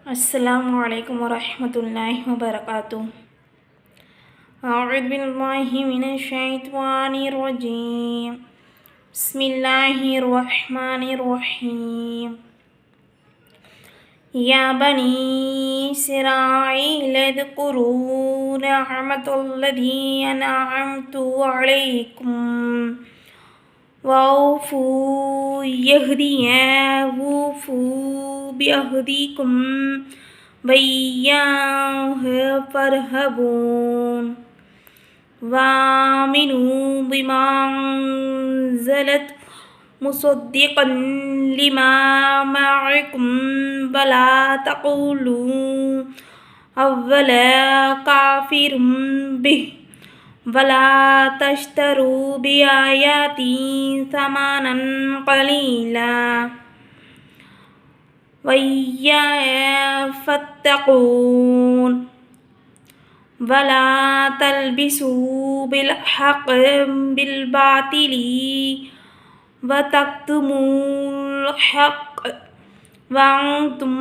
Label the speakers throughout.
Speaker 1: अस्सलामु अलैकुम वरहमतुल्लाहि वबरकातुह। अऊज़ु बिल्लाहि मिनश शैतानिर रजीम। बिस्मिल्लाहिर रहमानिर रहीम। या बनी इस्राईल इज़्कुरू निअमतल्लज़ी अनअमतु अलैकुम वअऊफ़ू बिअहदिकुम वइय्याहि फ़र्हबून वामिनू बिमा अंज़लतु मुसद्दिक़न लिमा मअकुम वला तक़ूलू अव्वला काफ़िरुम बिहि वला तश्तरू बिआयाती समानन क़लीला वइय्याय फ़त्तक़ून वला तल्बिसू बिल्हक़्क़ि बिल्बातिली वतक्तुमूल हक़्क़ वअंतुम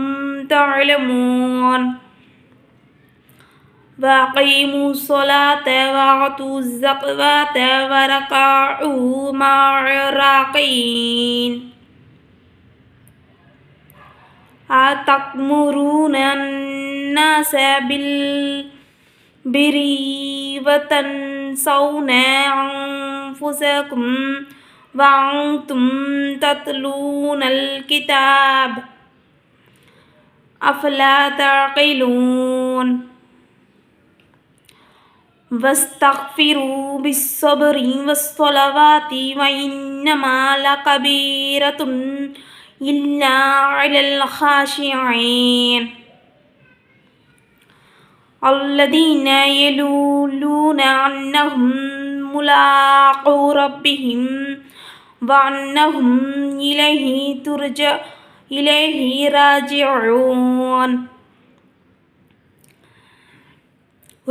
Speaker 1: तअलमून वअक़ीमुस्सलात वआतुज़्ज़कात वरकऊ मअर्राकीन अतअमुरूना अन्नास बिल्बिर्रि वतन्सौना अंफुसकुम वअंतुम तत्लूनल किताब अफ़ला तअक़िलून वस्तग़फ़िरू बिस्सब्रि वस्सलावाति वइन्नमा लकबीरतुन इल्ला अलल ख़ाशिईन अल्लज़ीना यज़ुन्नूना अन्नहुम मुलाक़ू रब्बिहिम व अन्नहुम इलैहि राजिऊन।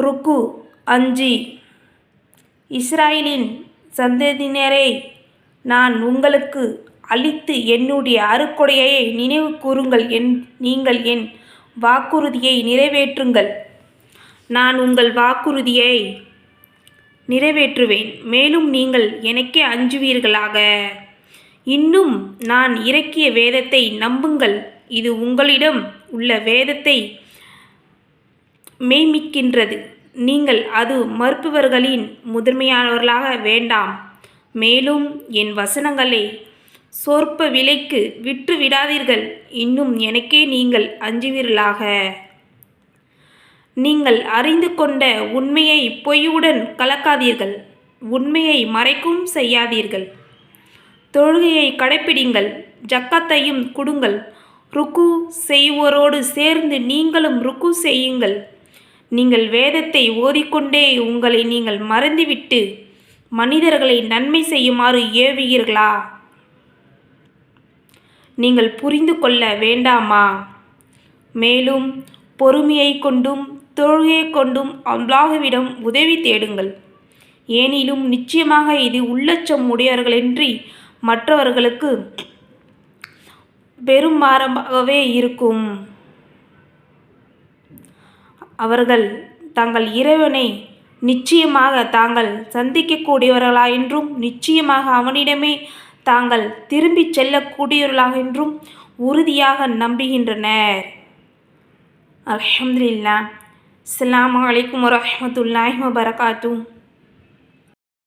Speaker 1: ருக்கு 5. இஸ்ராயேலின் சந்ததியினரே, நான் உங்களுக்கு அளித்த என்னுடைய அருட்கொடையை நினைவு கூருங்கள். நீங்கள் என் வாக்குறுதியை நிறைவேற்றுங்கள். நான் உங்கள் வாக்குறுதியை நிறைவேற்றுவேன். மேலும் நீங்கள் எனக்கே அஞ்சுவீர்களாக. இன்னும் நான் இறக்கிய வேதத்தை நம்புங்கள். இது உங்களிடம் உள்ள வேதத்தை மெய்ப்பிக்கின்றது. நீங்கள் அது மறுப்பவர்களின் முதன்மையானவர்களாக வேண்டாம். மேலும் என் வசனங்களை சொற்ப விலைக்கு விற்று விடாதீர்கள். இன்னும் எனக்கே நீங்கள் அஞ்சுவீர்களாக. நீங்கள் அறிந்து கொண்ட உண்மையை பொய்யுடன் கலக்காதீர்கள். உண்மையை மறைக்கவும் செய்யாதீர்கள். தொழுகையை கடைப்பிடிங்கள். ஜக்காத்தையும் கொடுங்கள். ருக்கு செய்வோரோடு சேர்ந்து நீங்களும் ருக்கு செய்யுங்கள். நீங்கள் வேதத்தை ஓதிக்கொண்டே உங்களை நீங்கள் மறந்துவிட்டு மனிதர்களை நன்மை செய்யுமாறு ஏவுவீர்களா? நீங்கள் புரிந்து கொள்ள வேண்டாமா? மேலும் பொறுமையை கொண்டும் தொழுகையை கொண்டும் அல்லாஹ்விடம் உதவி தேடுங்கள். ஏனிலும் நிச்சயமாக இது உள்ளச்சம் உடையவர்களின்றி மற்றவர்களுக்கு பெரும்பாரமாகவே இருக்கும். அவர்கள் தங்கள் இறைவனை நிச்சயமாக தாங்கள் சந்திக்கக்கூடியவர்களாகென்றும் நிச்சயமாக அவனிடமே தாங்கள் திரும்பிச் செல்லக்கூடியவர்களாகென்றும் உறுதியாக நம்புகின்றனர். அல்ஹம்துலில்லாஹ். அஸ்ஸலாமு அலைக்கும் வரஹ்மத்துல்லாஹி வபரகாத்துஹ்.